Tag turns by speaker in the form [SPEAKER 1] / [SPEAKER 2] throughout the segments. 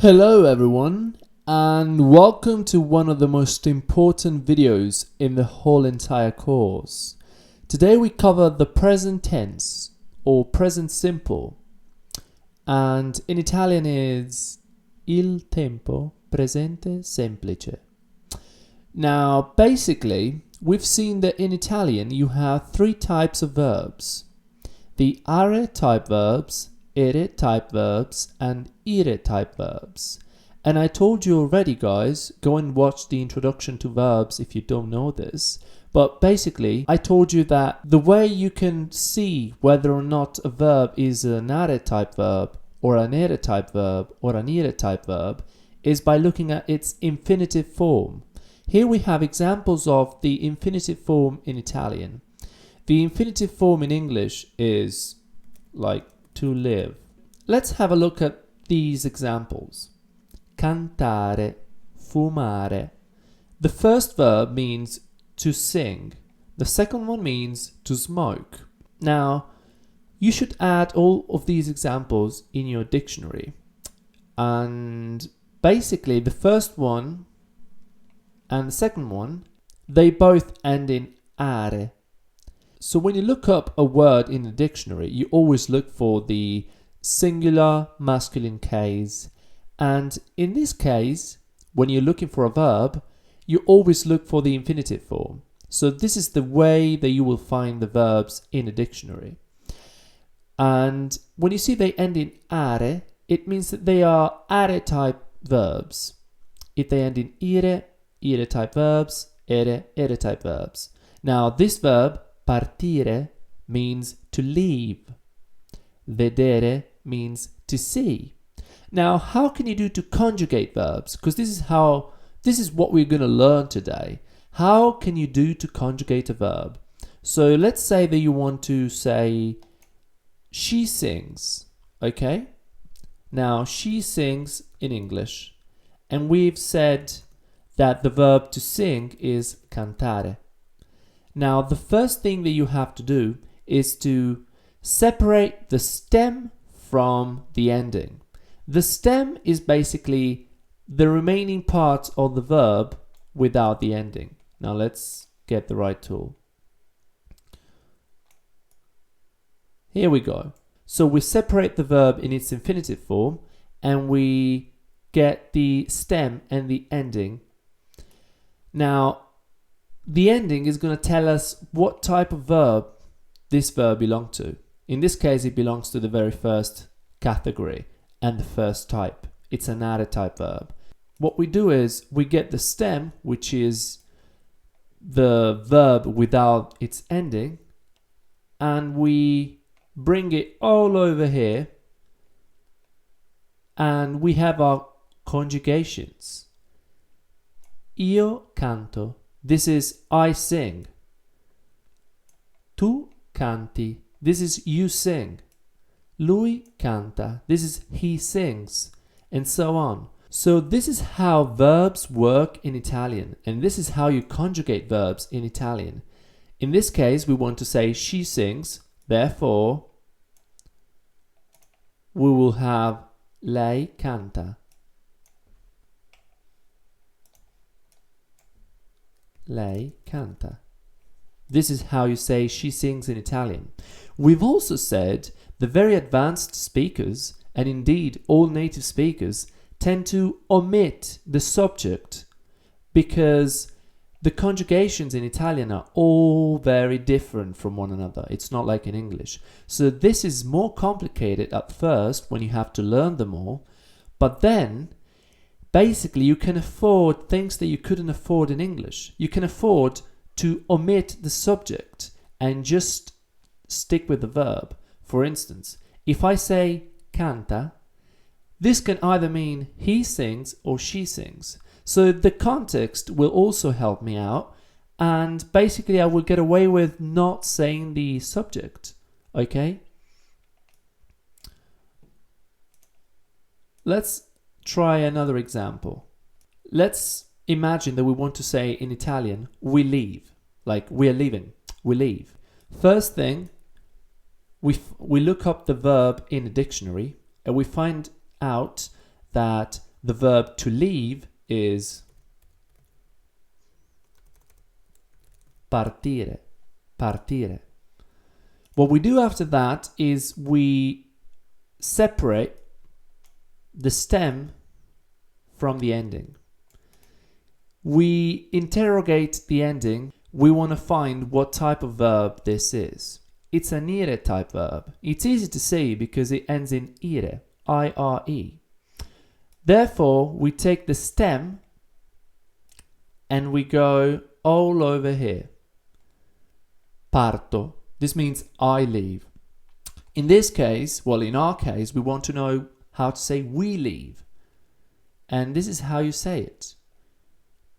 [SPEAKER 1] Hello everyone, and welcome to one of the most important videos in the whole entire course. Today we cover the present tense or present simple, and in Italian is il tempo presente semplice. Now basically we've seen that in Italian you have three types of verbs: the are type verbs, ere type verbs, and ire type verbs. And I told you already, guys, go and watch the introduction to verbs if you don't know this. But basically, I told you that the way you can see whether or not a verb is an are type verb or an ere type verb or an ire type verb is by looking at its infinitive form. Here we have examples of the infinitive form in Italian. The infinitive form in English is like to live. Let's have a look at these examples. Cantare, fumare. The first verb means to sing. The second one means to smoke. Now, you should add all of these examples in your dictionary. And basically, the first one and the second one, they both end in are. So when you look up a word in the dictionary, you always look for the singular masculine case. And in this case, when you're looking for a verb, you always look for the infinitive form. So this is the way that you will find the verbs in a dictionary. And when you see they end in are, it means that they are are type verbs. If they end in ire type verbs, ere type verbs. Now this verb, partire, means to leave. Vedere means to see. Now, how can you do to conjugate verbs? Because this is what we're going to learn today. How can you do to conjugate a verb? So let's say that you want to say she sings, okay? Now, she sings in English, and we've said that the verb to sing is cantare. Now, the first thing that you have to do is to separate the stem from the ending. The stem is basically the remaining part of the verb without the ending. Now, let's get the right tool. Here we go. So we separate the verb in its infinitive form and we get the stem and the ending. Now, the ending is going to tell us what type of verb this verb belongs to. In this case, it belongs to the very first category and the first type. It's an are type verb. What we do is we get the stem, which is the verb without its ending, and we bring it all over here, and we have our conjugations. Io canto. This is I sing. Tu canti. This is you sing. Lui canta. This is he sings. And so on. So this is how verbs work in Italian. And this is how you conjugate verbs in Italian. In this case, we want to say she sings. Therefore, we will have lei canta. Lei canta. This is how you say she sings in Italian. We've also said the very advanced speakers, and indeed all native speakers, tend to omit the subject because the conjugations in Italian are all very different from one another. It's not like in English. So this is more complicated at first when you have to learn them all, but then basically you can afford things that you couldn't afford in English. You can afford to omit the subject and just stick with the verb. For instance, if I say canta, this can either mean he sings or she sings. So the context will also help me out, and basically I will get away with not saying the subject. Okay? Let's try another example. Let's imagine that we want to say in Italian, we leave. Like, we're leaving. We leave. First thing, we look up the verb in a dictionary and we find out that the verb to leave is partire, partire. What we do after that is we separate the stem from the ending. We interrogate the ending. We want to find what type of verb this is. It's an ire type verb. It's easy to say because it ends in ire, I-R-E. Therefore, we take the stem and we go all over here. Parto. This means I leave. In this case, well, in our case, we want to know how to say we leave. And this is how you say it.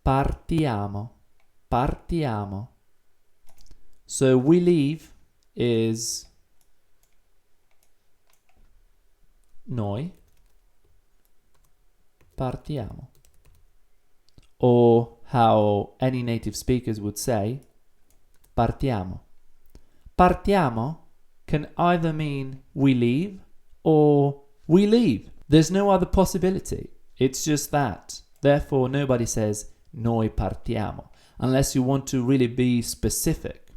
[SPEAKER 1] Partiamo. Partiamo. So we leave is noi partiamo. Or how any native speakers would say, partiamo. Partiamo can either mean we leave or we leave. There's no other possibility. It's just that. Therefore, nobody says noi partiamo, unless you want to really be specific.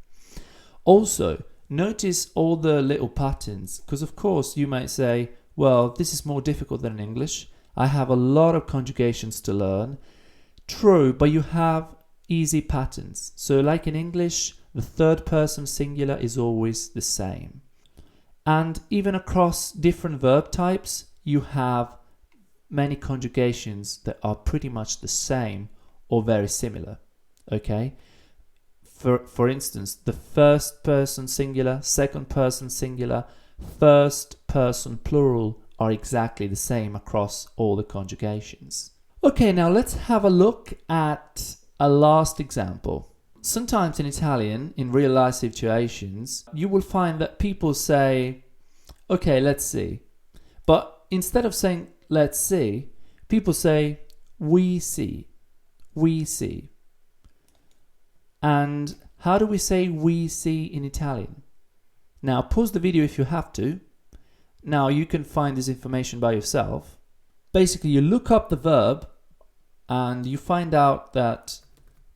[SPEAKER 1] Also, notice all the little patterns, because of course you might say, well, this is more difficult than in English. I have a lot of conjugations to learn. True, but you have easy patterns. So like in English, the third person singular is always the same. And even across different verb types, you have many conjugations that are pretty much the same or very similar. Okay? For instance, the first person singular, second person singular, first person plural are exactly the same across all the conjugations. Okay, now let's have a look at a last example. Sometimes in Italian, in real life situations, you will find that people say, okay, let's see. But instead of saying, let's see, people say, we see, we see. And how do we say we see in Italian? Now, pause the video if you have to. Now, you can find this information by yourself. Basically, you look up the verb and you find out that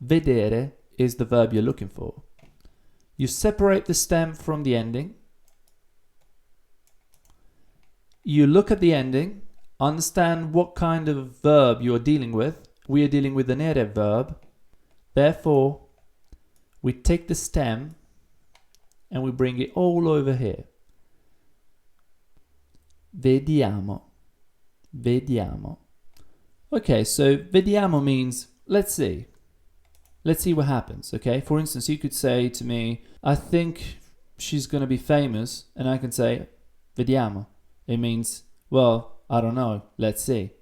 [SPEAKER 1] vedere is the verb you're looking for. You separate the stem from the ending. You look at the ending, understand what kind of verb you are dealing with. We are dealing with an ere verb. Therefore, we take the stem and we bring it all over here. Vediamo. Vediamo. Okay, so vediamo means let's see. Let's see what happens, okay? For instance, you could say to me, I think she's going to be famous, and I can say, vediamo. It means, well, I don't know, let's see.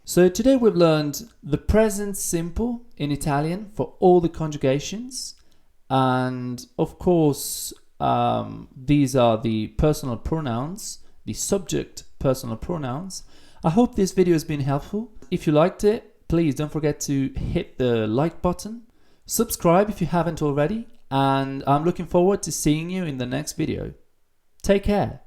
[SPEAKER 1] So today we've learned the present simple in Italian for all the conjugations. And of course, these are the personal pronouns, the subject personal pronouns. I hope this video has been helpful. If you liked it, please don't forget to hit the like button. Subscribe if you haven't already, and I'm looking forward to seeing you in the next video. Take care.